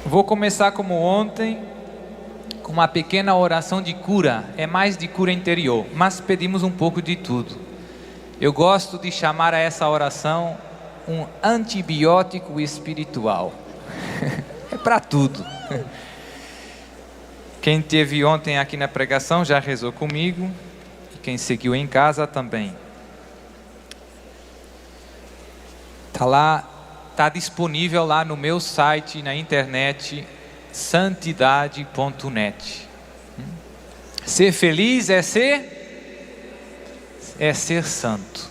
Vou começar como ontem, com uma pequena oração de cura. É mais de cura interior, mas pedimos um pouco de tudo. Eu gosto de chamar a essa oração um antibiótico espiritual. É para tudo. Quem esteve ontem aqui na pregação já rezou comigo, e quem seguiu em casa também. Está disponível lá no meu site, na internet, santidade.net. Ser feliz é ser santo.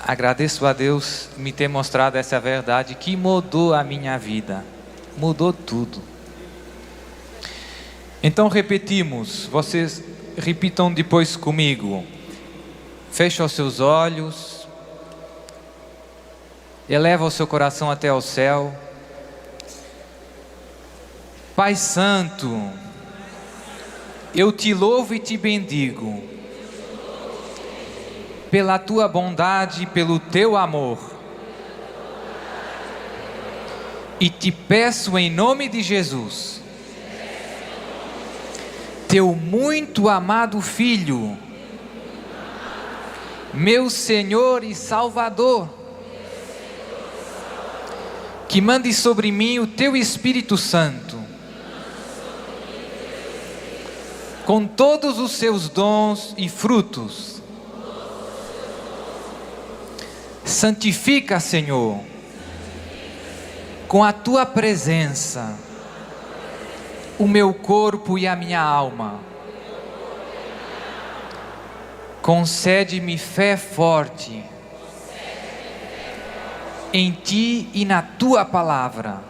Agradeço a Deus me ter mostrado essa verdade que mudou a minha vida, mudou tudo. Então repetimos, vocês repitam depois comigo. Feche os seus olhos. Eleva o seu coração até ao céu. Pai Santo, eu te louvo e te bendigo pela tua bondade e pelo teu amor. E te peço em nome de Jesus, teu muito amado Filho, meu Senhor e Salvador, que mande sobre mim o teu Espírito Santo, com todos os seus dons e frutos. Santifica, Senhor, com a tua presença, o meu corpo e a minha alma. Concede-me fé forte em ti e na tua palavra.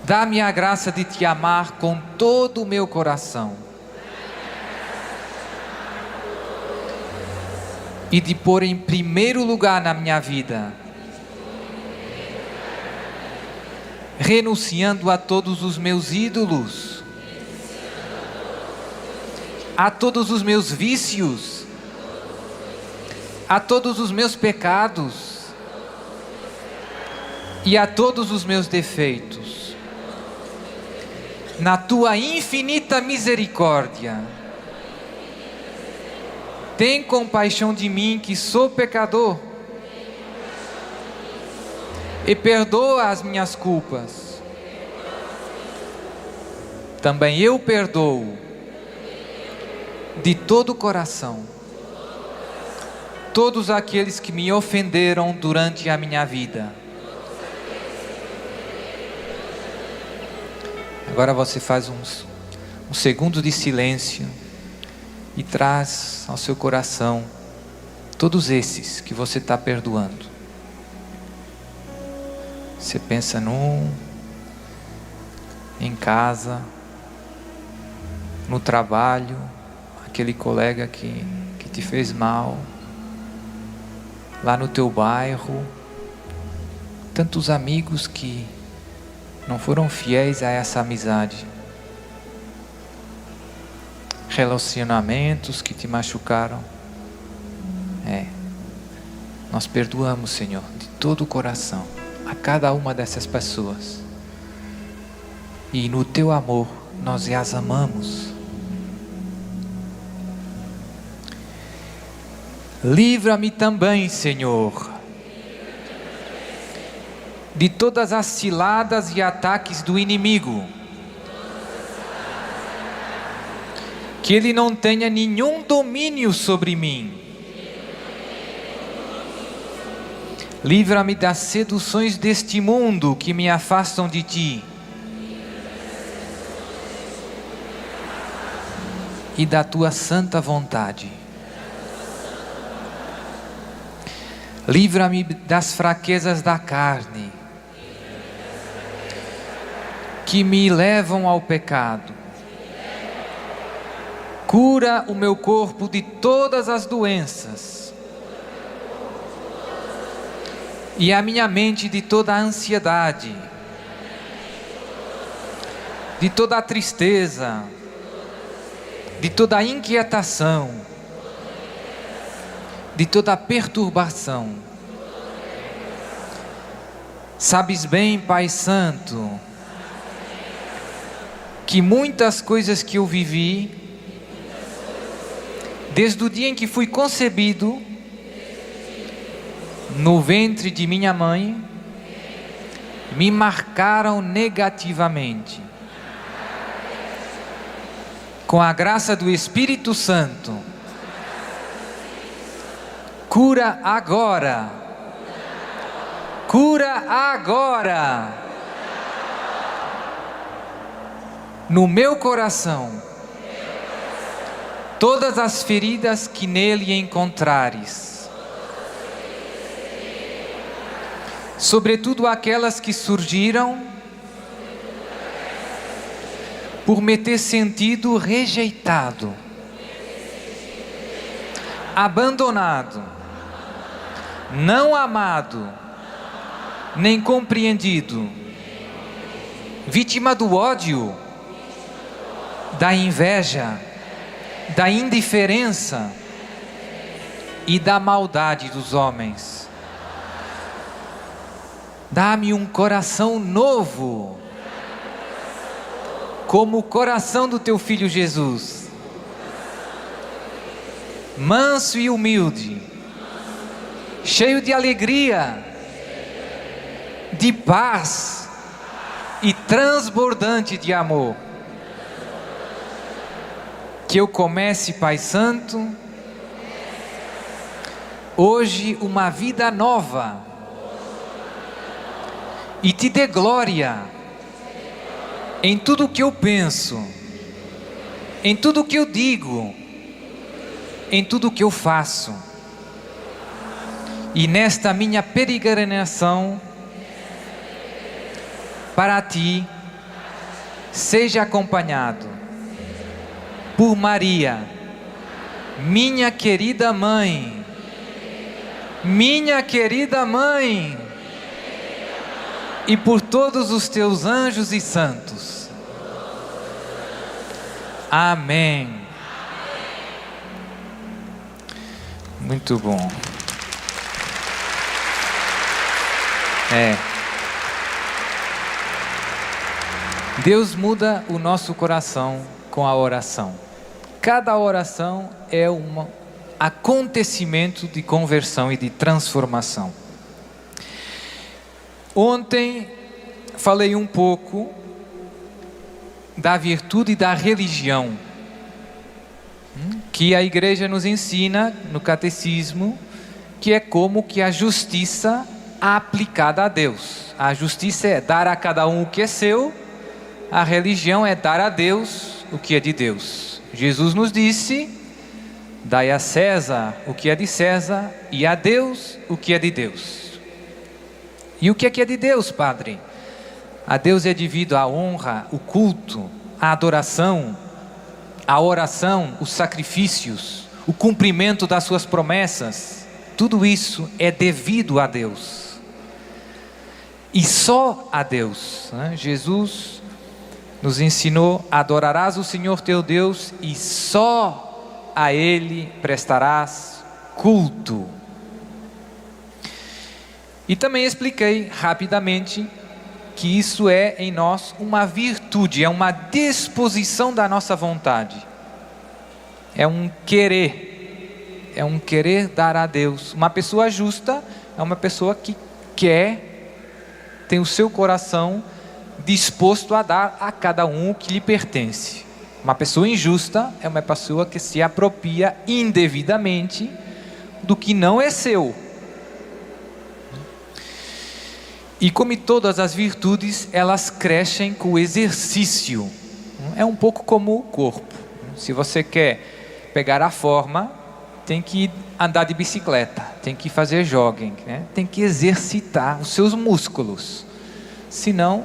Dá-me a graça de te amar com todo o meu coração e de pôr em primeiro lugar na minha vida, renunciando a todos os meus ídolos, a todos os meus vícios, a todos os meus pecados e a todos os meus defeitos. Na tua infinita misericórdia, tem compaixão de mim que sou pecador e perdoa as minhas culpas. Também eu perdoo de todo o coração todos aqueles que me ofenderam durante a minha vida. Agora você faz um segundo de silêncio e traz ao seu coração todos esses que você está perdoando. Você pensa em casa, no trabalho, aquele colega que te fez mal, lá no teu bairro, tantos amigos que não foram fiéis a essa amizade, relacionamentos que te machucaram. Nós perdoamos, Senhor, de todo o coração a cada uma dessas pessoas, e no teu amor nós as amamos. Livra-me também, Senhor, de todas as ciladas e ataques do inimigo, que ele não tenha nenhum domínio sobre mim. Livra-me das seduções deste mundo que me afastam de ti e da tua santa vontade. Livra-me das fraquezas da carne, que me levam ao pecado. Cura o meu corpo de todas as doenças e a minha mente de toda a ansiedade, de toda a tristeza, de toda a inquietação, de toda a perturbação. Sabes bem, Pai Santo, que muitas coisas que eu vivi, desde o dia em que fui concebido no ventre de minha mãe, me marcaram negativamente. Com a graça do Espírito Santo, cura agora. Cura agora. No meu coração, todas as feridas que nele encontrares, sobretudo aquelas que surgiram por me ter sentido rejeitado, abandonado, não amado, nem compreendido, vítima do ódio, da inveja, da indiferença e da maldade dos homens. Dá-me um coração novo, como o coração do teu Filho Jesus, manso e humilde, cheio de alegria, de paz e transbordante de amor. Que eu comece, Pai Santo, hoje uma vida nova e te dê glória em tudo o que eu penso, em tudo o que eu digo, em tudo o que eu faço. E nesta minha peregrinação para ti, seja acompanhado por Maria, minha querida mãe, minha querida mãe, e por todos os teus anjos e santos. Amém. Muito bom. Deus muda o nosso coração com a oração. Cada oração é um acontecimento de conversão e de transformação. Ontem falei um pouco da virtude da religião, que a igreja nos ensina no catecismo, que é como que a justiça aplicada a Deus. A justiça é dar a cada um o que é seu, a religião é dar a Deus o que é de Deus. Jesus nos disse: dai a César o que é de César e a Deus o que é de Deus. E o que é de Deus, Padre? A Deus é devido a honra, o culto, a adoração, a oração, os sacrifícios, o cumprimento das suas promessas. Tudo isso é devido a Deus. E só a Deus, né? Jesus nos ensinou: adorarás o Senhor teu Deus e só a Ele prestarás culto. E também expliquei rapidamente que isso é em nós uma virtude, é uma disposição da nossa vontade, é um querer dar a Deus. Uma pessoa justa é uma pessoa que tem o seu coração disposto a dar a cada um o que lhe pertence. Uma pessoa injusta é uma pessoa que se apropria indevidamente do que não é seu. E como todas as virtudes, elas crescem com o exercício. É um pouco como o corpo. Se você quer pegar a forma, tem que andar de bicicleta, tem que fazer jogging, né? Tem que exercitar os seus músculos. Senão,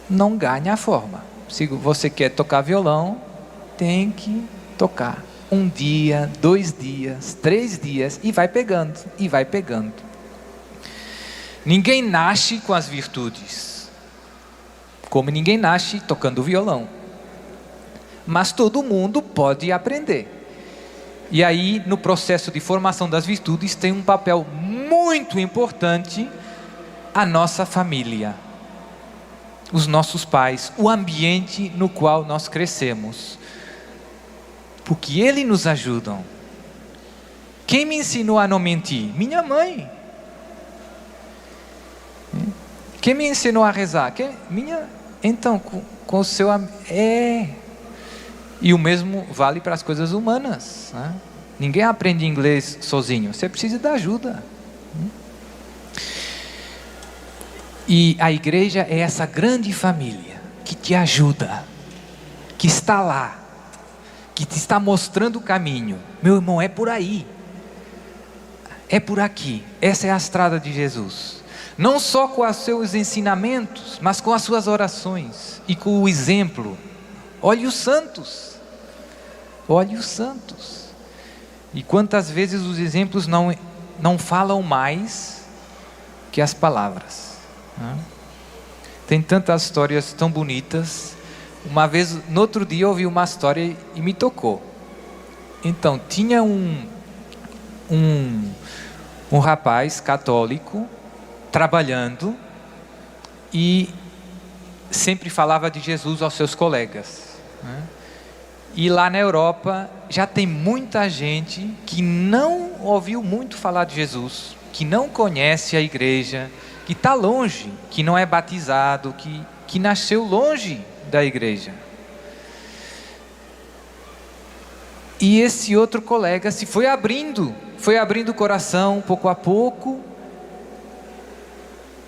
não ganha a forma. Se você quer tocar violão, tem que tocar 1 dia, 2 dias, 3 dias, e vai pegando, e vai pegando. Ninguém nasce com as virtudes, como ninguém nasce tocando violão. Mas todo mundo pode aprender. E aí, no processo de formação das virtudes, tem um papel muito importante a nossa família, os nossos pais, o ambiente no qual nós crescemos, porque eles nos ajudam. Quem me ensinou a não mentir? Minha mãe. Quem me ensinou a rezar? Então, com o seu... E o mesmo vale para as coisas humanas, né? Ninguém aprende inglês sozinho, você precisa de ajuda. E a igreja é essa grande família que te ajuda, que está lá, que te está mostrando o caminho. Meu irmão, é por aí, é por aqui, essa é a estrada de Jesus. Não só com os seus ensinamentos, mas com as suas orações e com o exemplo. Olhe os santos, olhe os santos. E quantas vezes os exemplos não falam mais que as palavras, né? Tem tantas histórias tão bonitas. Uma vez, no outro dia, eu ouvi uma história e me tocou. Então, tinha um rapaz católico trabalhando e sempre falava de Jesus aos seus colegas, né? E lá na Europa já tem muita gente que não ouviu muito falar de Jesus, que não conhece a igreja, que está longe, que não é batizado, que nasceu longe da igreja. E esse outro colega se foi abrindo o coração pouco a pouco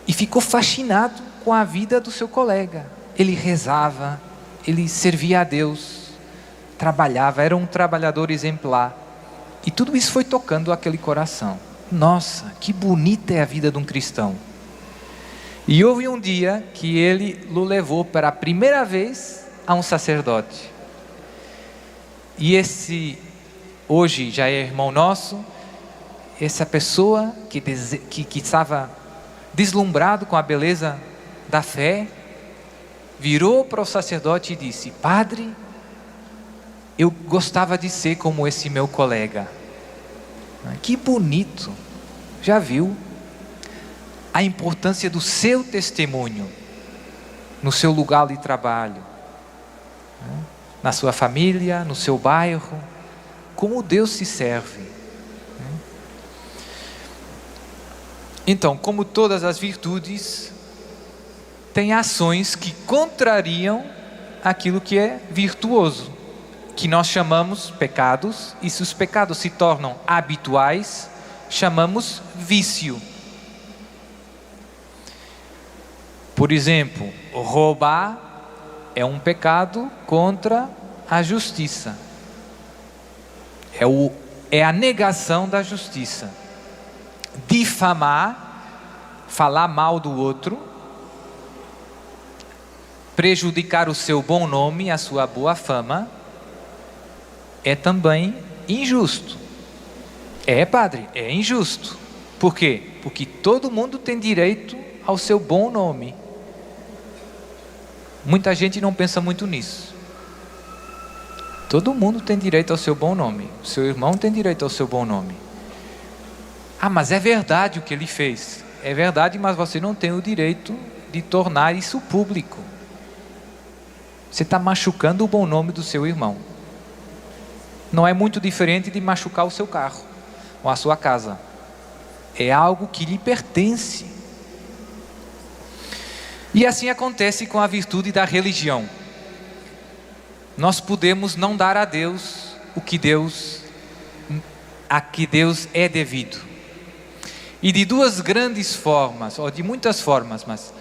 e ficou fascinado com a vida do seu colega. Ele rezava, ele servia a Deus, trabalhava, era um trabalhador exemplar. E tudo isso foi tocando aquele coração. Nossa, que bonita é a vida de um cristão. E houve um dia que ele o levou pela primeira vez a um sacerdote. E esse, hoje já é irmão nosso, essa pessoa que estava deslumbrado com a beleza da fé, virou para o sacerdote e disse: Padre, eu gostava de ser como esse meu colega. Que bonito. Já viu a importância do seu testemunho no seu lugar de trabalho, na sua família, no seu bairro, como Deus se serve. Então, como todas as virtudes, tem ações que contrariam aquilo que é virtuoso, que nós chamamos pecados, e se os pecados se tornam habituais, chamamos vício. Por exemplo, roubar é um pecado contra a justiça. É a negação da justiça. Difamar, falar mal do outro, prejudicar o seu bom nome, a sua boa fama, é também injusto. Padre, é injusto. Por quê? Porque todo mundo tem direito ao seu bom nome. Muita gente não pensa muito nisso. Todo mundo tem direito ao seu bom nome. O seu irmão tem direito ao seu bom nome. Mas é verdade o que ele fez. É verdade, mas você não tem o direito de tornar isso público. Você está machucando o bom nome do seu irmão. Não é muito diferente de machucar o seu carro ou a sua casa. É algo que lhe pertence. E assim acontece com a virtude da religião. Nós podemos não dar a Deus a que Deus é devido. E de duas grandes formas, ou de muitas formas, mas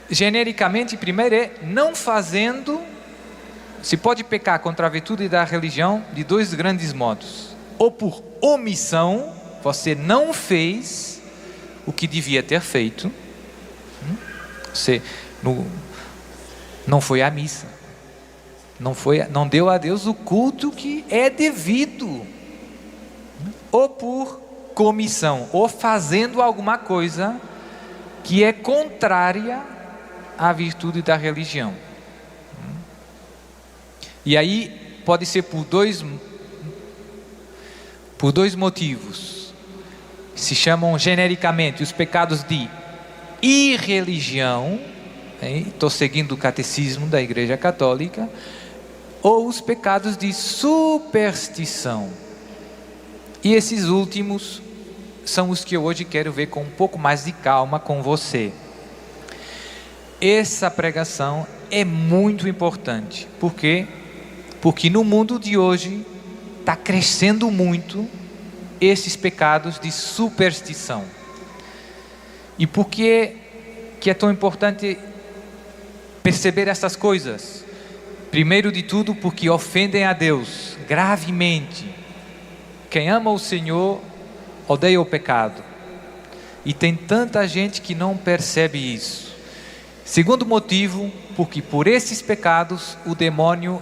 genericamente, primeiro é não fazendo. Se pode pecar contra a virtude da religião de dois grandes modos: ou por omissão, você não fez o que devia ter feito, você não foi à missa, não deu a Deus o culto que é devido, ou por comissão, ou fazendo alguma coisa que é contrária à virtude da religião. E aí pode ser por dois motivos. Se chamam genericamente os pecados de irreligião, estou seguindo o catecismo da Igreja Católica, ou os pecados de superstição. E esses últimos são os que eu hoje quero ver com um pouco mais de calma com você. Essa pregação é muito importante. Por quê? Porque no mundo de hoje está crescendo muito esses pecados de superstição. E por que é tão importante perceber essas coisas? Primeiro de tudo, porque ofendem a Deus gravemente. Quem ama o Senhor odeia o pecado. E tem tanta gente que não percebe isso. Segundo motivo, porque por esses pecados o demônio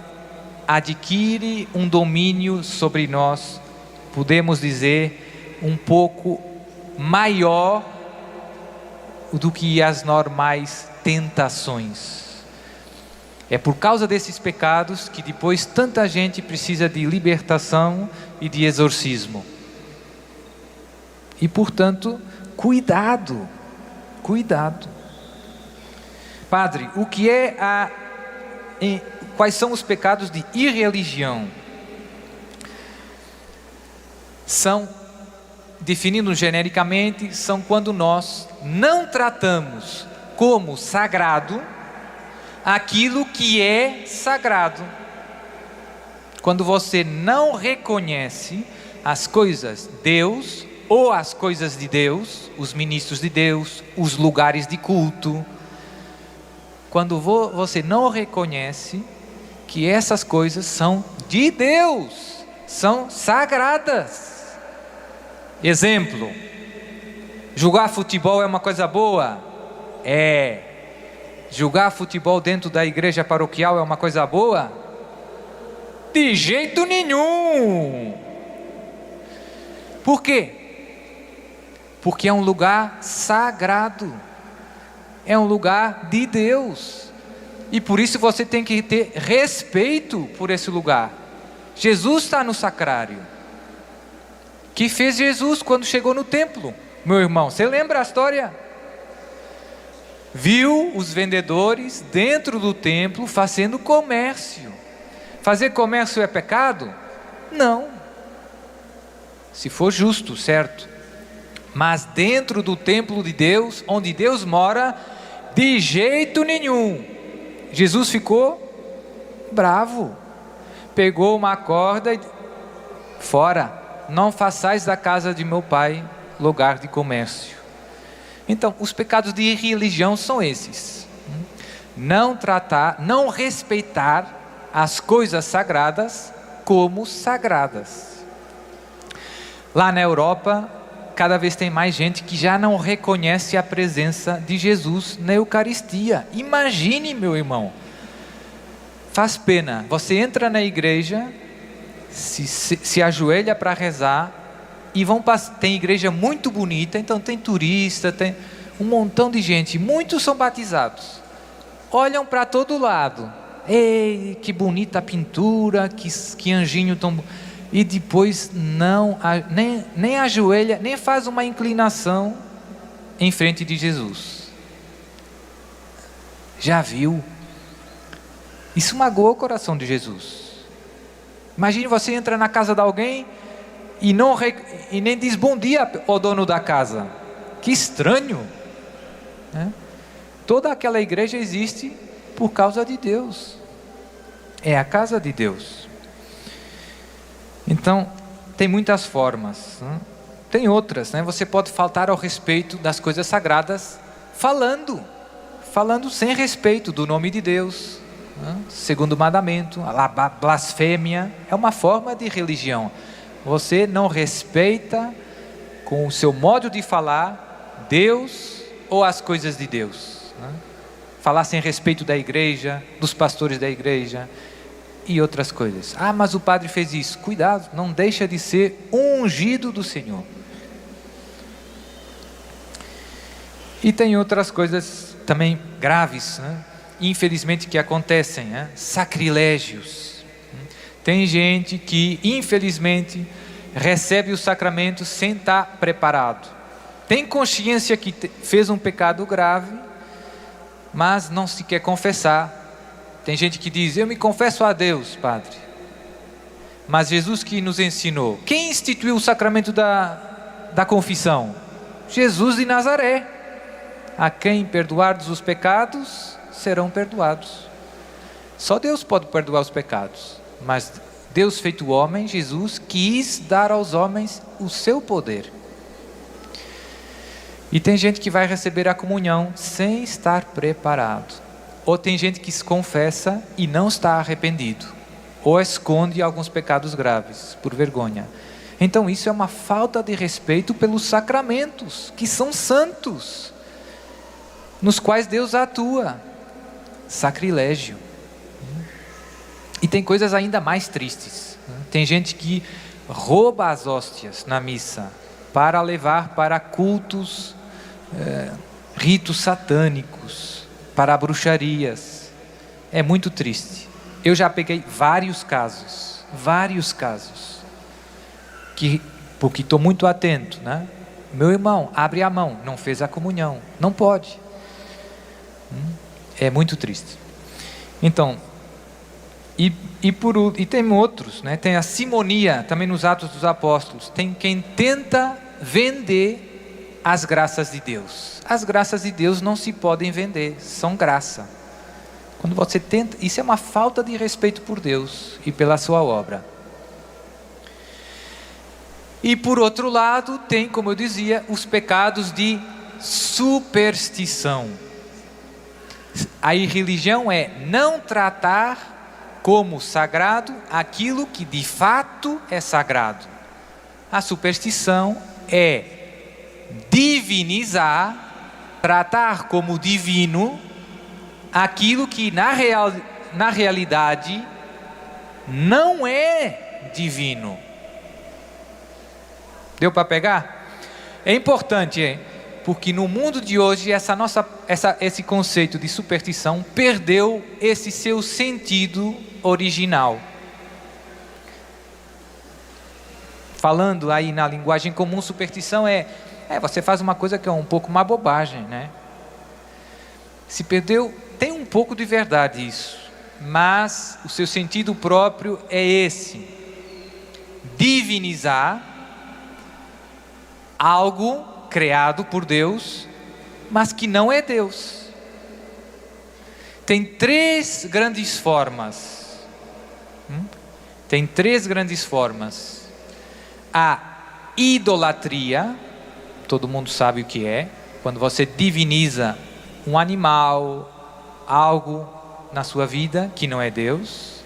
adquire um domínio sobre nós, podemos dizer, um pouco maior do que as normais tentações. É por causa desses pecados que depois tanta gente precisa de libertação e de exorcismo. E portanto, cuidado. Padre, o que quais são os pecados de irreligião? São, definindo genericamente, são quando nós não tratamos como sagrado aquilo que é sagrado. Quando você não reconhece as coisas de Deus, ou as coisas de Deus, os ministros de Deus, os lugares de culto, quando você não reconhece que essas coisas são de Deus, são sagradas. Exemplo, jogar futebol é uma coisa boa? É. Jogar futebol dentro da igreja paroquial é uma coisa boa? De jeito nenhum. Por quê? Porque é um lugar sagrado. É um lugar de Deus. E por isso você tem que ter respeito por esse lugar. Jesus está no sacrário. O que fez Jesus quando chegou no templo? Meu irmão, você lembra a história? Viu os vendedores dentro do templo fazendo comércio. Fazer comércio é pecado? Não. Se for justo, certo? Mas dentro do templo de Deus, onde Deus mora, de jeito nenhum. Jesus ficou bravo. Pegou uma corda e fora. Não façais da casa de meu pai lugar de comércio. Então, os pecados de irreligião são esses. Não respeitar as coisas sagradas como sagradas. Lá na Europa, cada vez tem mais gente que já não reconhece a presença de Jesus na Eucaristia. Imagine, meu irmão. Faz pena. Você entra na igreja, se ajoelha para rezar, e tem igreja muito bonita, então tem turista, tem um montão de gente, muitos são batizados. Olham para todo lado. Ei, que bonita a pintura, que anjinho tão... E depois nem ajoelha, nem faz uma inclinação em frente de Jesus. Já viu? Isso magoa o coração de Jesus. Imagine você entra na casa de alguém e nem diz bom dia ao dono da casa. Que estranho, né? Toda aquela igreja existe por causa de Deus. É a casa de Deus. Então, tem muitas formas, né? Tem outras, né? Você pode faltar ao respeito das coisas sagradas falando sem respeito do nome de Deus, né? Segundo mandamento, a blasfêmia é uma forma de religião. Você não respeita com o seu modo de falar Deus ou as coisas de Deus, né? Falar sem respeito da igreja, dos pastores da igreja e outras coisas. Ah, mas o padre fez isso. Cuidado, não deixa de ser um ungido do Senhor. E tem outras coisas também graves, né? Infelizmente, que acontecem, né? Sacrilégios. Tem gente que, infelizmente, recebe o sacramento sem estar preparado. tem consciência que fez um pecado grave, mas não se quer confessar. Tem gente que diz: eu me confesso a Deus, padre. Mas Jesus que nos ensinou, quem instituiu o sacramento da confissão? Jesus de Nazaré. A quem perdoardes os pecados, serão perdoados. Só Deus pode perdoar os pecados. Mas Deus feito homem, Jesus, quis dar aos homens o seu poder. E tem gente que vai receber a comunhão sem estar preparado. Ou tem gente que se confessa e não está arrependido. Ou esconde alguns pecados graves, por vergonha. Então isso é uma falta de respeito pelos sacramentos, que são santos, nos quais Deus atua. Sacrilégio. E tem coisas ainda mais tristes. Tem gente que rouba as hóstias na missa para levar para cultos, ritos satânicos, para bruxarias. É muito triste. Eu já peguei vários casos, porque estou muito atento, né? Meu irmão abre a mão, não fez a comunhão, não pode. É muito triste. Então, e tem outros, né? Tem a simonia, também nos Atos dos Apóstolos. Tem quem tenta vender as graças de Deus. As graças de Deus não se podem vender, são graça. Quando você tenta, isso é uma falta de respeito por Deus e pela sua obra. E por outro lado, tem, como eu dizia, os pecados de superstição. A irreligião é não tratar como sagrado aquilo que de fato é sagrado. A superstição é divinizar, tratar como divino aquilo que na realidade não é divino. Deu para pegar? É importante, hein? Porque no mundo de hoje esse conceito de superstição perdeu esse seu sentido original. Falando aí na linguagem comum, superstição é você faz uma coisa que é um pouco uma bobagem, né? Se perdeu, tem um pouco de verdade isso, mas o seu sentido próprio é esse: divinizar algo criado por Deus, mas que não é Deus. Tem três grandes formas. A idolatria, todo mundo sabe o que é, quando você diviniza um animal, algo na sua vida que não é Deus.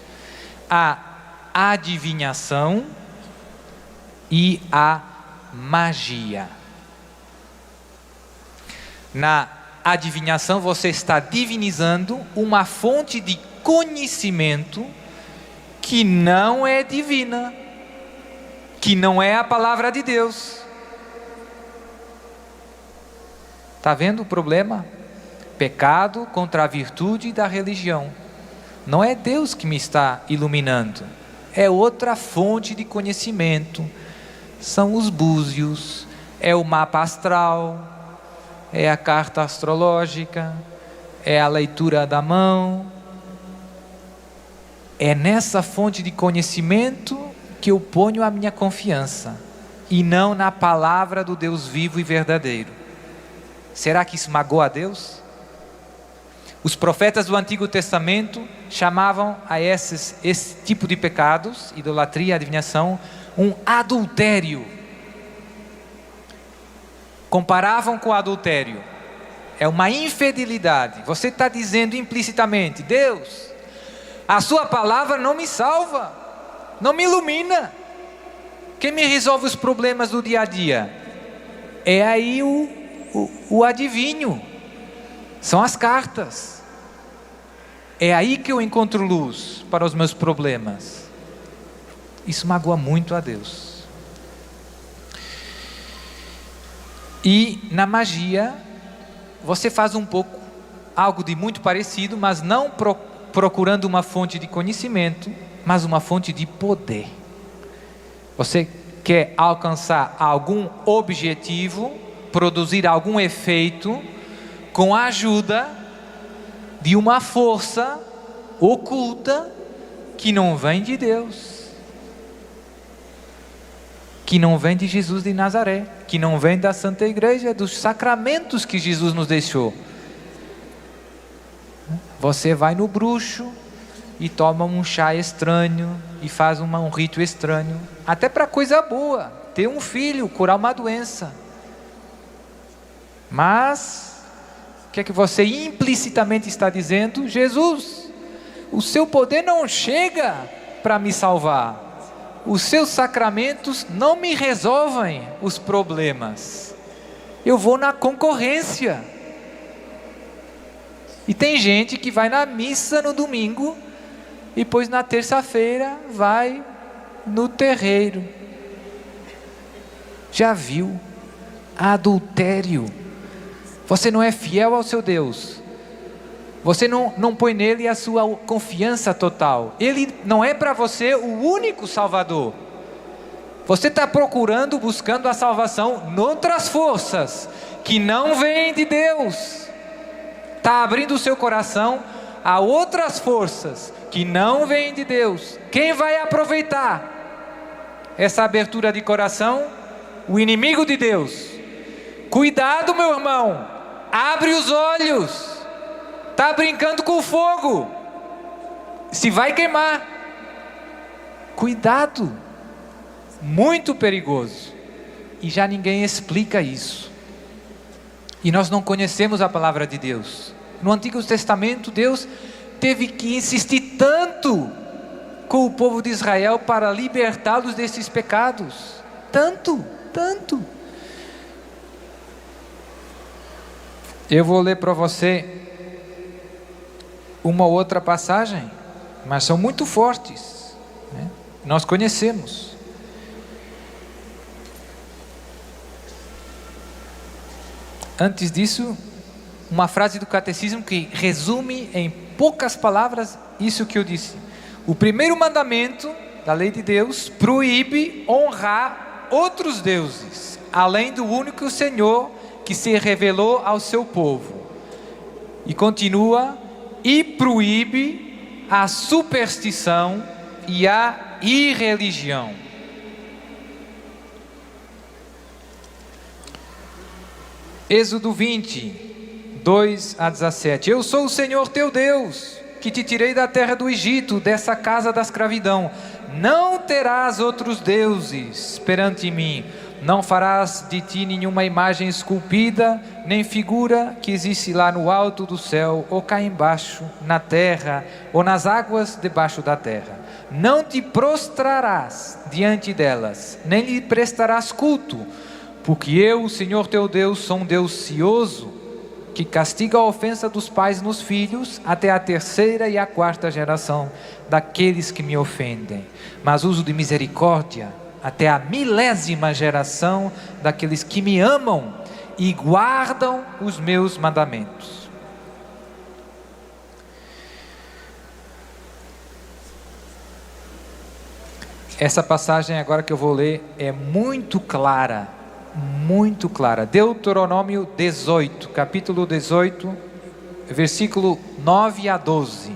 A adivinhação e a magia. Na adivinhação você está divinizando uma fonte de conhecimento que não é divina, que não é a palavra de Deus. Está vendo o problema? Pecado contra a virtude da religião. Não é Deus que me está iluminando, é outra fonte de conhecimento. São os búzios, é o mapa astral, é a carta astrológica, é a leitura da mão. É nessa fonte de conhecimento que eu ponho a minha confiança, e não na palavra do Deus vivo e verdadeiro. Será que isso magoa a Deus? Os profetas do Antigo Testamento chamavam a esse tipo de pecados, idolatria, adivinhação, um adultério. Comparavam com o adultério. É uma infidelidade. Você está dizendo implicitamente: Deus, a sua palavra não me salva, não me ilumina. Quem me resolve os problemas do dia a dia? É aí o adivinho. São as cartas. É aí que eu encontro luz para os meus problemas. Isso magoa muito a Deus. E na magia, você faz um pouco, algo de muito parecido, mas não procurando uma fonte de conhecimento, mas uma fonte de poder. Você quer alcançar algum objetivo produzir algum efeito com a ajuda de uma força oculta que não vem de Deus, que não vem de Jesus de Nazaré, que não vem da Santa Igreja, dos sacramentos que Jesus nos deixou. Você vai no bruxo e toma um chá estranho e faz um rito estranho, até para coisa boa, ter um filho, curar uma doença. Mas o que é que você implicitamente está dizendo? Jesus, o seu poder não chega para me salvar. Os seus sacramentos não me resolvem os problemas. Eu vou na concorrência. E tem gente que vai na missa no domingo e depois na terça-feira vai no terreiro. Já viu? Adultério. Você não é fiel ao seu Deus. Você não põe nele a sua confiança total. Ele não é para você o único Salvador. Você está buscando a salvação noutras forças que não vêm de Deus. Está abrindo o seu coração a outras forças que não vêm de Deus. Quem vai aproveitar essa abertura de coração? O inimigo de Deus. Cuidado, meu irmão, abre os olhos. Está brincando com o fogo, se vai queimar. Cuidado, muito perigoso. E já ninguém explica isso. E nós não conhecemos a palavra de Deus. No Antigo Testamento, Deus teve que insistir tanto com o povo de Israel para libertá-los desses pecados. Tanto. Eu vou ler para você uma outra passagem, mas são muito fortes, né? Nós conhecemos. Antes disso, uma frase do catecismo que resume em poucas palavras isso que eu disse. O primeiro mandamento da lei de Deus proíbe honrar outros deuses, além do único Senhor que se revelou ao seu povo. E continua: e proíbe a superstição e a irreligião. Êxodo 20, 2 a 17. Eu sou o Senhor teu Deus, que te tirei da terra do Egito, dessa casa da escravidão. Não terás outros deuses perante mim. Não farás de ti nenhuma imagem esculpida, nem figura que existe lá no alto do céu, ou cá embaixo, na terra, ou nas águas debaixo da terra. Não te prostrarás diante delas, nem lhe prestarás culto, porque eu, o Senhor teu Deus, sou um Deus cioso, que castiga a ofensa dos pais nos filhos, até a 3ª e a 4ª geração daqueles que me ofendem, mas uso de misericórdia até a 1000ª geração daqueles que me amam e guardam os meus mandamentos. Essa passagem agora que eu vou ler é muito clara, muito clara. Deuteronômio 18, capítulo 18, versículo 9 a 12.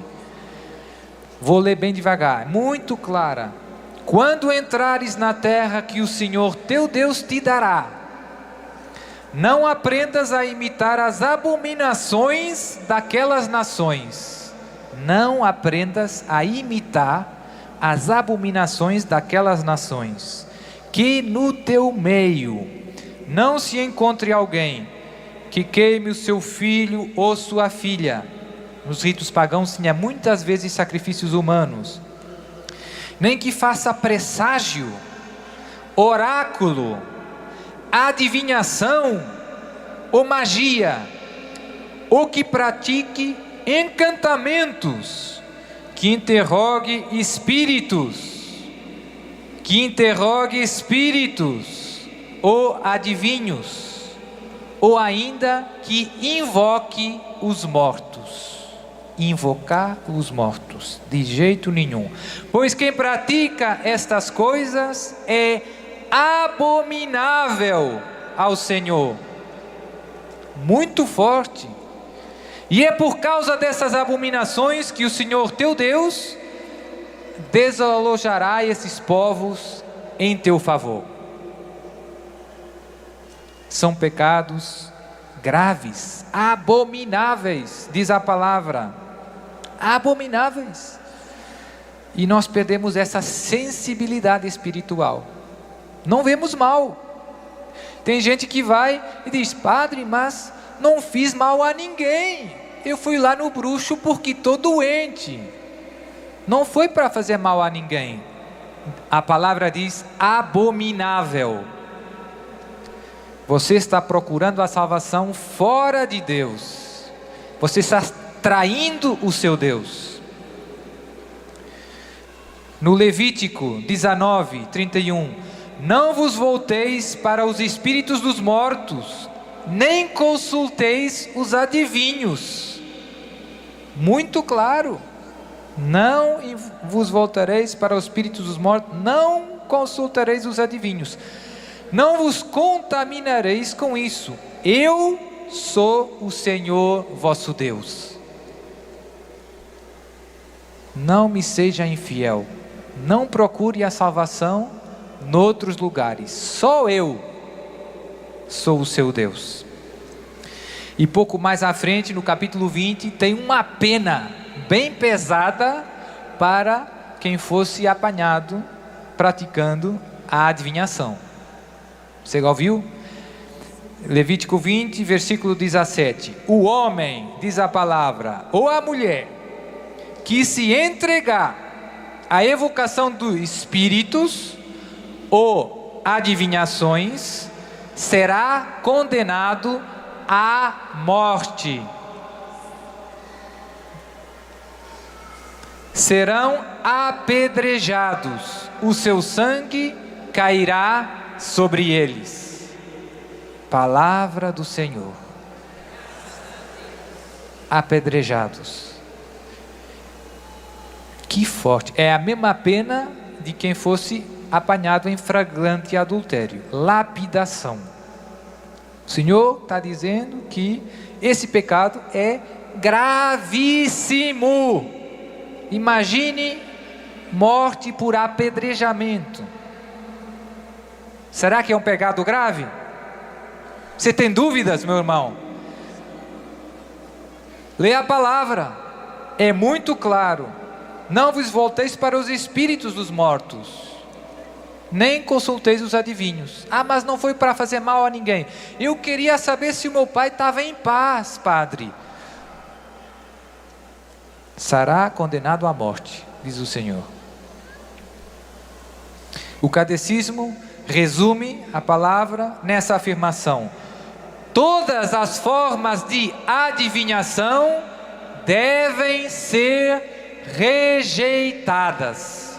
Vou ler bem devagar, muito clara. Quando entrares na terra que o Senhor teu Deus te dará, não aprendas a imitar as abominações daquelas nações. Não aprendas a imitar as abominações daquelas nações. Que no teu meio não se encontre alguém que queime o seu filho ou sua filha. Nos ritos pagãos tinha muitas vezes sacrifícios humanos. Nem que faça presságio, oráculo, adivinhação ou magia, ou que pratique encantamentos, que interrogue espíritos ou adivinhos, ou ainda que invoque os mortos. Invocar os mortos, de jeito nenhum, pois quem pratica estas coisas é abominável ao Senhor. muito forte. E é por causa dessas abominações que o Senhor teu Deus desalojará esses povos em teu favor. São pecados graves, abomináveis, diz a palavra, abomináveis. E nós perdemos essa sensibilidade espiritual, não vemos mal. Tem gente que vai e diz: padre, mas não fiz mal a ninguém, eu fui lá no bruxo porque estou doente. Não foi para fazer mal a ninguém. A palavra diz abominável. Você está procurando a salvação fora de Deus. Você está traindo o seu Deus. No Levítico 19:31, não vos volteis para os espíritos dos mortos, nem consulteis os adivinhos. Muito claro. Não vos voltareis para os espíritos dos mortos, não consultareis os adivinhos, não vos contaminareis com isso. Eu sou o Senhor vosso Deus. Não me seja infiel, não procure a salvação noutros lugares, só eu sou o seu Deus. E pouco mais à frente, no capítulo 20, tem uma pena bem pesada para quem fosse apanhado praticando a adivinhação. Você já ouviu? Levítico 20, versículo 17. O homem, diz a palavra, ou a mulher, que se entregar à evocação dos espíritos ou adivinhações, será condenado à morte. Serão apedrejados, o seu sangue cairá sobre eles. Palavra do Senhor. Apedrejados. Que forte. É a mesma pena de quem fosse apanhado em flagrante adultério. Lapidação. O Senhor está dizendo que esse pecado é gravíssimo. Imagine morte por apedrejamento. Será que é um pecado grave? Você tem dúvidas, meu irmão? Lê a palavra, é muito claro. Não vos volteis para os espíritos dos mortos, nem consulteis os adivinhos. Ah, mas não foi para fazer mal a ninguém. Eu queria saber se o meu pai estava em paz, padre. Será condenado à morte, diz o Senhor. O catecismo resume a palavra nessa afirmação: todas as formas de adivinhação devem ser rejeitadas.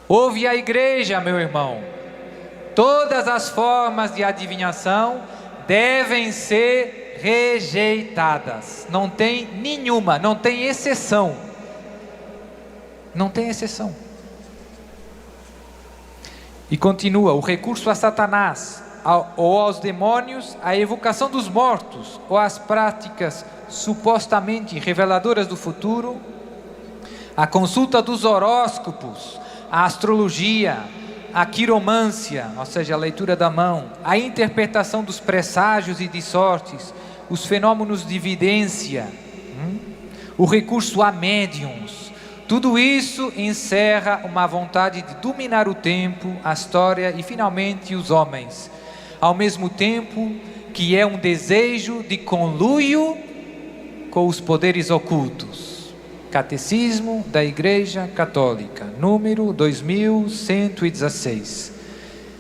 Ouve a igreja, meu irmão. Todas as formas de adivinhação devem ser rejeitadas. Não tem nenhuma, não tem exceção. Não tem exceção. E continua: o recurso a Satanás ou aos demônios, a evocação dos mortos ou as práticas supostamente reveladoras do futuro, a consulta dos horóscopos, a astrologia, a quiromância, ou seja, a leitura da mão, a interpretação dos presságios e de sortes, os fenômenos de vidência, o recurso a médiums, tudo isso encerra uma vontade de dominar o tempo, a história e finalmente os homens, ao mesmo tempo que é um desejo de conluio com os poderes ocultos. Catecismo da Igreja Católica, número 2116.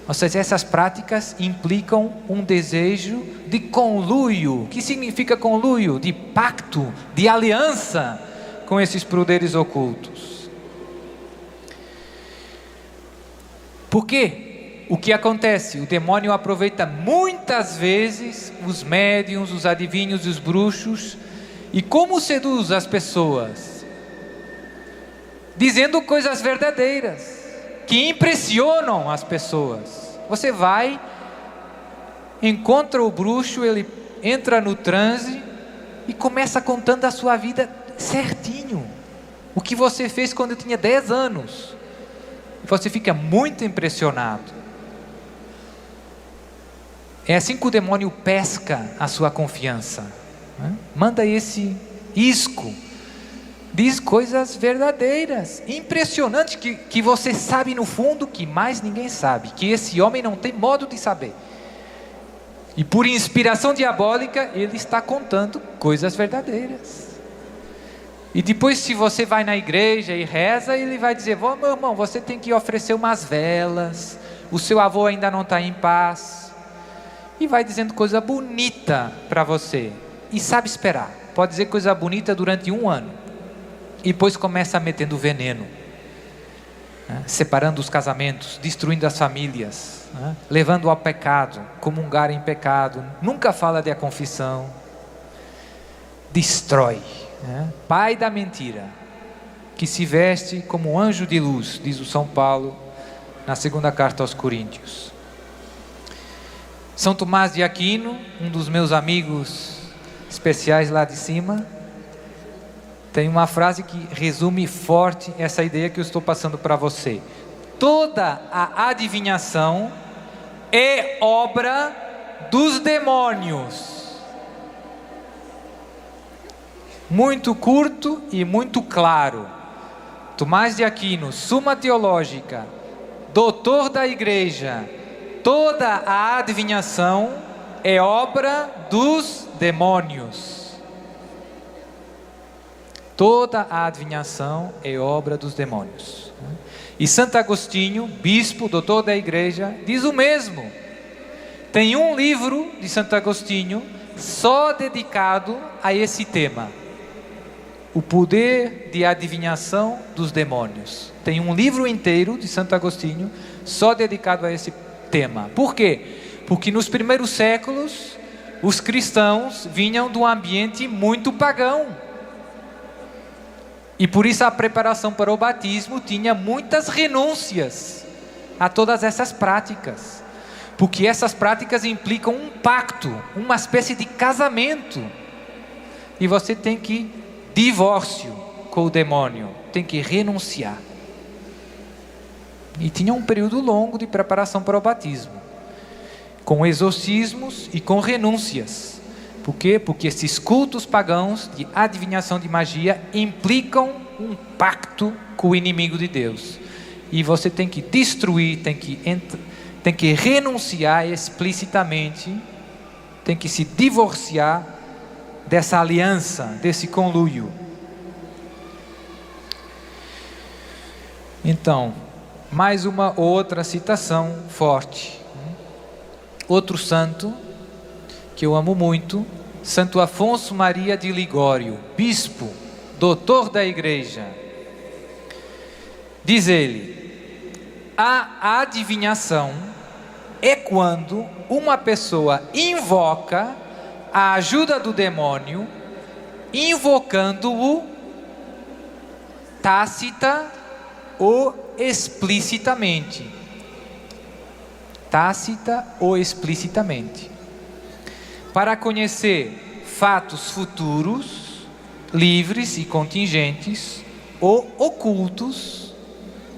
Ou seja, essas práticas implicam um desejo de conluio. O que significa conluio? De pacto, de aliança com esses poderes ocultos. Por quê? O que acontece? O demônio aproveita muitas vezes os médiuns, os adivinhos e os bruxos. E como seduz as pessoas? Dizendo coisas verdadeiras, que impressionam as pessoas. Você vai encontra o bruxo, ele entra no transe e começa contando a sua vida certinho. O que você fez quando tinha 10 anos. Você fica muito impressionado. É assim que o demônio pesca a sua confiança. Manda esse isco. Diz coisas verdadeiras, impressionantes, que você sabe no fundo que mais ninguém sabe. Que esse homem não tem modo de saber. E por inspiração diabólica, ele está contando coisas verdadeiras. E depois, se você vai na igreja e reza, ele vai dizer: meu irmão, você tem que oferecer umas velas, o seu avô ainda não está em paz. E vai dizendo coisa bonita para você. E sabe esperar. Pode dizer coisa bonita durante 1 ano. E depois começa metendo veneno. Separando os casamentos, destruindo as famílias, levando ao pecado, comungar em pecado. Nunca fala da confissão. Destrói. Pai da mentira, que se veste como anjo de luz, diz o São Paulo na segunda carta aos Coríntios. São Tomás de Aquino, um dos meus amigos especiais lá de cima, tem uma frase que resume forte essa ideia que eu estou passando para você. Toda a adivinhação é obra dos demônios. Muito curto e muito claro. Tomás de Aquino, Suma Teológica, doutor da igreja. Toda a adivinhação é obra dos demônios. Toda a adivinhação é obra dos demônios. E Santo Agostinho, bispo, doutor da igreja, diz o mesmo. Tem um livro de Santo Agostinho só dedicado a esse tema. O poder de adivinhação dos demônios. Tem um livro inteiro de Santo Agostinho só dedicado a esse tema. Por quê? Porque nos primeiros séculos os cristãos vinham de um ambiente muito pagão. E por isso a preparação para o batismo tinha muitas renúncias a todas essas práticas. Porque essas práticas implicam um pacto, uma espécie de casamento. E você tem que divórcio com o demônio, tem que renunciar. E tinha um período longo de preparação para o batismo, com exorcismos e com renúncias. Por quê? Porque esses cultos pagãos de adivinhação de magia implicam um pacto com o inimigo de Deus. E você tem que destruir, tem que renunciar explicitamente, tem que se divorciar dessa aliança, desse conluio. Então, mais uma outra citação forte. Outro santo que eu amo muito, Santo Afonso Maria de Ligório, bispo, doutor da igreja. Diz ele: a adivinhação é quando uma pessoa invoca a ajuda do demônio, invocando-o tácita ou explicitamente. Tácita ou explicitamente. Para conhecer fatos futuros, livres e contingentes, ou ocultos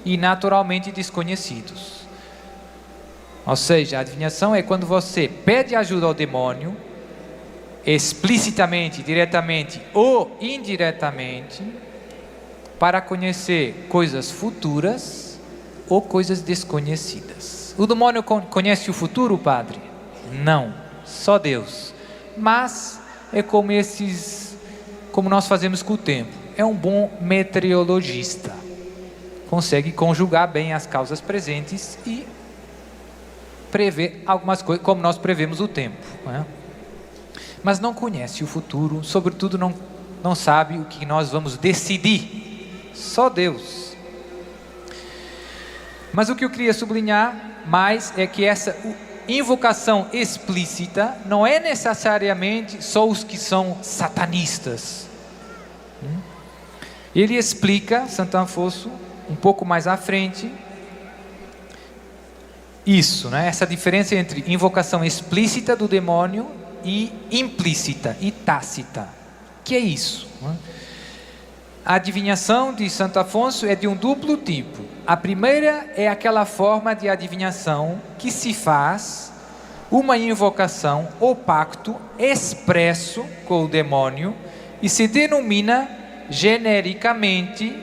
e naturalmente desconhecidos. Ou seja, a adivinhação é quando você pede ajuda ao demônio, explicitamente, diretamente ou indiretamente, para conhecer coisas futuras ou coisas desconhecidas. O demônio conhece o futuro, padre? Não, só Deus. Mas é como nós fazemos com o tempo. É um bom meteorologista. Consegue conjugar bem as causas presentes e prever algumas coisas, como nós prevemos o tempo, né? Mas não conhece o futuro, sobretudo não sabe o que nós vamos decidir. Só Deus. Mas o que eu queria sublinhar mais é que essa invocação explícita não é necessariamente só os que são satanistas. Ele explica, Santo Afonso, um pouco mais à frente, isso, né? Essa diferença entre invocação explícita do demônio e implícita e tácita. Que é isso? Né? A adivinhação de Santo Afonso é de um duplo tipo. A primeira é aquela forma de adivinhação que se faz uma invocação ou pacto expresso com o demônio e se denomina genericamente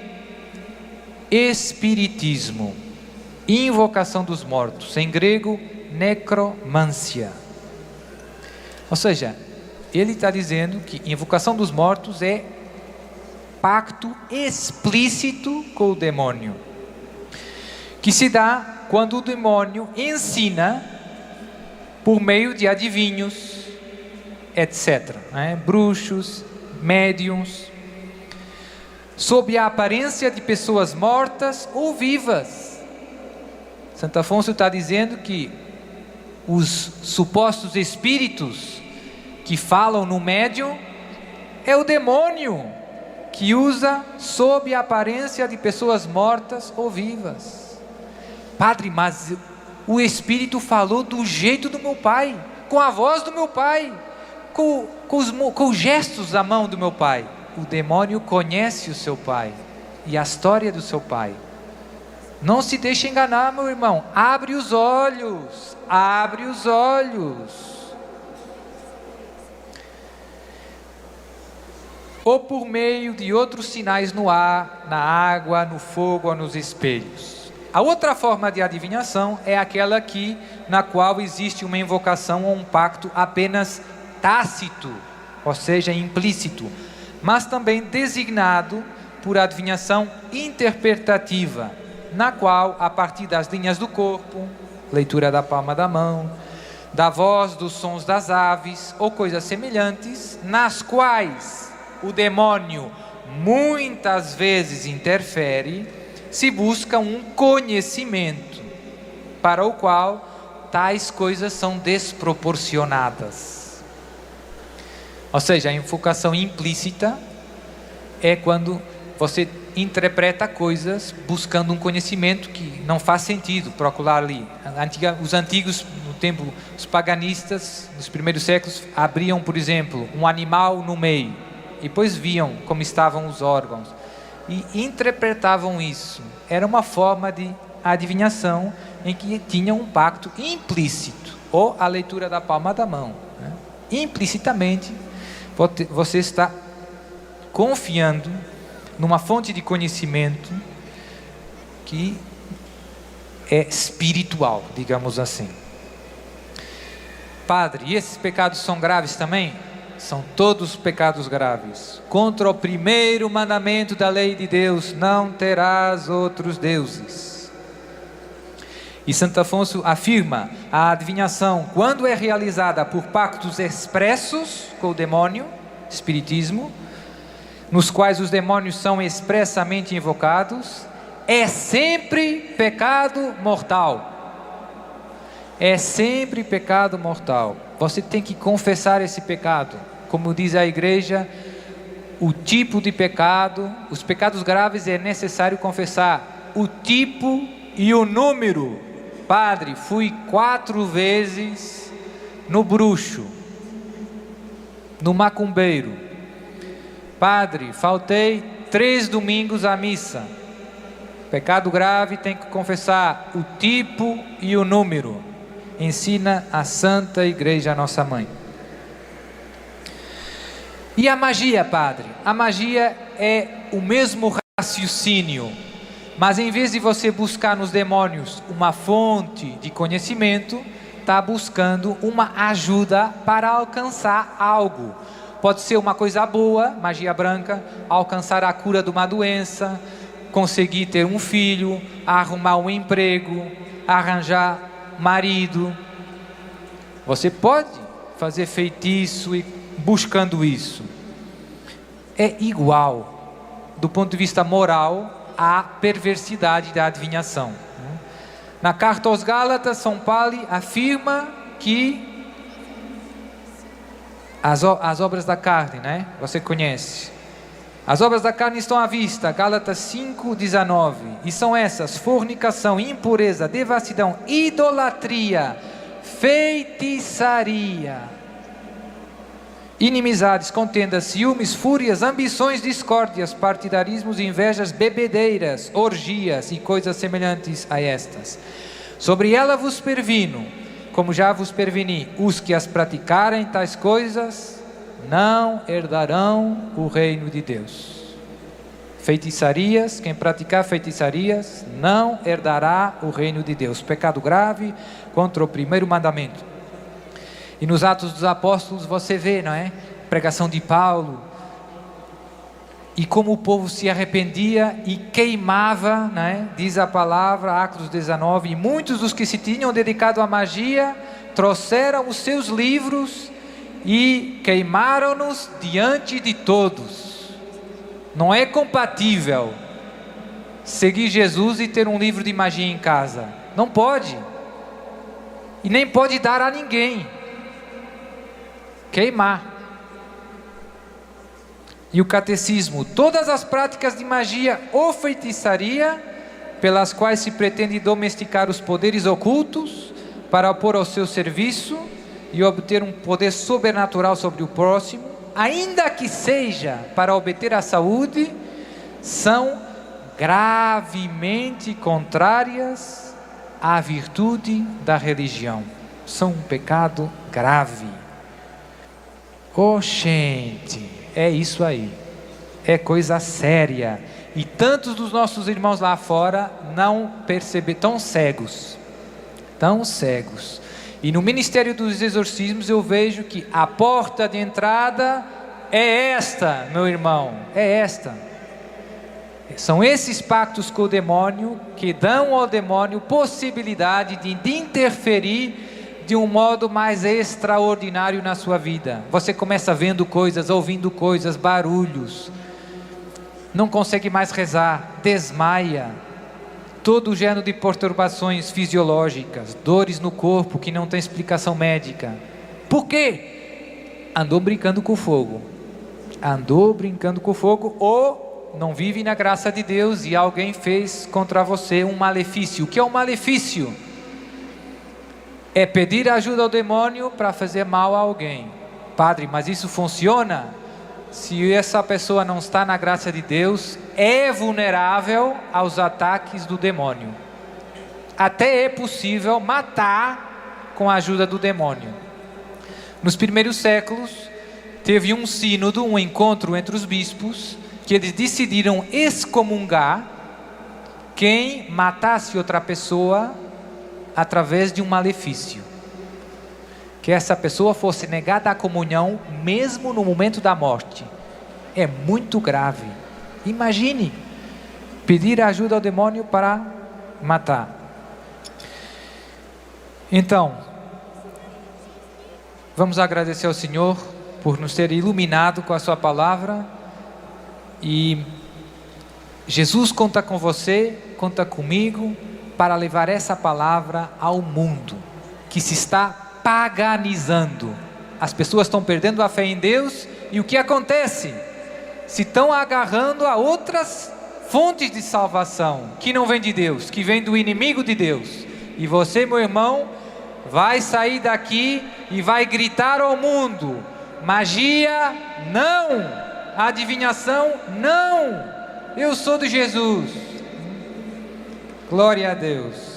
espiritismo, invocação dos mortos, em grego necromancia. Ou seja, ele está dizendo que invocação dos mortos é pacto explícito com o demônio, que se dá quando o demônio ensina por meio de adivinhos, etc., né? Bruxos, médiuns, sob a aparência de pessoas mortas ou vivas. Santo Afonso está dizendo que os supostos espíritos que falam no médium é o demônio que usa sob a aparência de pessoas mortas ou vivas. Padre, mas o Espírito falou do jeito do meu pai, com a voz do meu pai, com os gestos da mão do meu pai. O demônio conhece o seu pai e a história do seu pai. Não se deixe enganar, meu irmão. Abre os olhos, abre os olhos. Ou por meio de outros sinais no ar, na água, no fogo ou nos espelhos. A outra forma de adivinhação é aquela na qual existe uma invocação ou um pacto apenas tácito, ou seja, implícito, mas também designado por adivinhação interpretativa, na qual, a partir das linhas do corpo, leitura da palma da mão, da voz, dos sons das aves ou coisas semelhantes, nas quais o demônio muitas vezes interfere, se busca um conhecimento para o qual tais coisas são desproporcionadas. Ou seja, a invocação implícita é quando você interpreta coisas buscando um conhecimento que não faz sentido procurar ali. Os antigos, no tempo, os paganistas, nos primeiros séculos, abriam, por exemplo, um animal no meio e depois viam como estavam os órgãos e interpretavam isso. Era uma forma de adivinhação em que tinha um pacto implícito, ou a leitura da palma da mão, né? Implicitamente você está confiando numa fonte de conhecimento que é espiritual, digamos assim. Padre, e esses pecados são graves também? São todos pecados graves. Contra o primeiro mandamento da lei de Deus, não terás outros deuses. E Santo Afonso afirma, a adivinhação, quando é realizada por pactos expressos com o demônio, espiritismo, nos quais os demônios são expressamente invocados, é sempre pecado mortal. É sempre pecado mortal. Você tem que confessar esse pecado. Como diz a igreja, o tipo de pecado, os pecados graves é necessário confessar o tipo e o número. Padre, fui 4 vezes no bruxo, no macumbeiro. Padre, faltei 3 domingos à missa. Pecado grave tem que confessar o tipo e o número. Ensina a Santa Igreja, nossa mãe. E a magia, padre? A magia é o mesmo raciocínio, mas em vez de você buscar nos demônios uma fonte de conhecimento, está buscando uma ajuda para alcançar algo. Pode ser uma coisa boa, magia branca, alcançar a cura de uma doença, conseguir ter um filho, arrumar um emprego, arranjar marido. Você pode fazer feitiço e buscando isso. É igual, do ponto de vista moral, à perversidade da adivinhação. Na carta aos Gálatas, São Paulo afirma que as obras da carne, né? Você conhece. As obras da carne estão à vista, Gálatas 5:19, e são essas: fornicação, impureza, devassidão, idolatria, feitiçaria, inimizades, contendas, ciúmes, fúrias, ambições, discórdias, partidarismos, invejas, bebedeiras, orgias e coisas semelhantes a estas. Sobre ela vos previno, como já vos preveni, os que as praticarem tais coisas não herdarão o reino de Deus. Feitiçarias, quem praticar feitiçarias não herdará o reino de Deus. Pecado grave contra o primeiro mandamento. E nos Atos dos Apóstolos você vê, não é? Pregação de Paulo. E como o povo se arrependia e queimava, não é? Diz a palavra, Atos 19. E muitos dos que se tinham dedicado à magia trouxeram os seus livros e queimaram-nos diante de todos. Não é compatível seguir Jesus e ter um livro de magia em casa. Não pode. E nem pode dar a ninguém. Queimar. E o catecismo: todas as práticas de magia ou feitiçaria, pelas quais se pretende domesticar os poderes ocultos, para pôr ao seu serviço e obter um poder sobrenatural sobre o próximo, ainda que seja para obter a saúde, são gravemente contrárias à virtude da religião. São um pecado grave. Gente, é isso aí, é coisa séria. E tantos dos nossos irmãos lá fora não percebem, tão cegos. E no ministério dos exorcismos eu vejo que a porta de entrada é esta, meu irmão, é esta. São esses pactos com o demônio que dão ao demônio possibilidade de interferir de um modo mais extraordinário na sua vida. Você começa vendo coisas, ouvindo coisas, barulhos, não consegue mais rezar, desmaia, todo gênero de perturbações fisiológicas, dores no corpo que não tem explicação médica. Por quê? Andou brincando com fogo, ou não vive na graça de Deus e alguém fez contra você um malefício. O que é um malefício? É pedir ajuda ao demônio para fazer mal a alguém. Padre, mas isso funciona? Se essa pessoa não está na graça de Deus, é vulnerável aos ataques do demônio. Até é possível matar com a ajuda do demônio. Nos primeiros séculos, teve um sínodo, um encontro entre os bispos, que eles decidiram excomungar quem matasse outra pessoa através de um malefício. Que essa pessoa fosse negada a comunhão mesmo no momento da morte. É muito grave. Imagine pedir ajuda ao demônio para matar. Então, vamos agradecer ao Senhor por nos ter iluminado com a sua palavra. E Jesus conta com você, conta comigo, para levar essa palavra ao mundo que se está paganizando. As pessoas estão perdendo a fé em Deus, e o que acontece? Se estão agarrando a outras fontes de salvação, que não vem de Deus, que vem do inimigo de Deus. E você, meu irmão, vai sair daqui e vai gritar ao mundo: magia, não! Adivinhação, não! Eu sou de Jesus. Glória a Deus.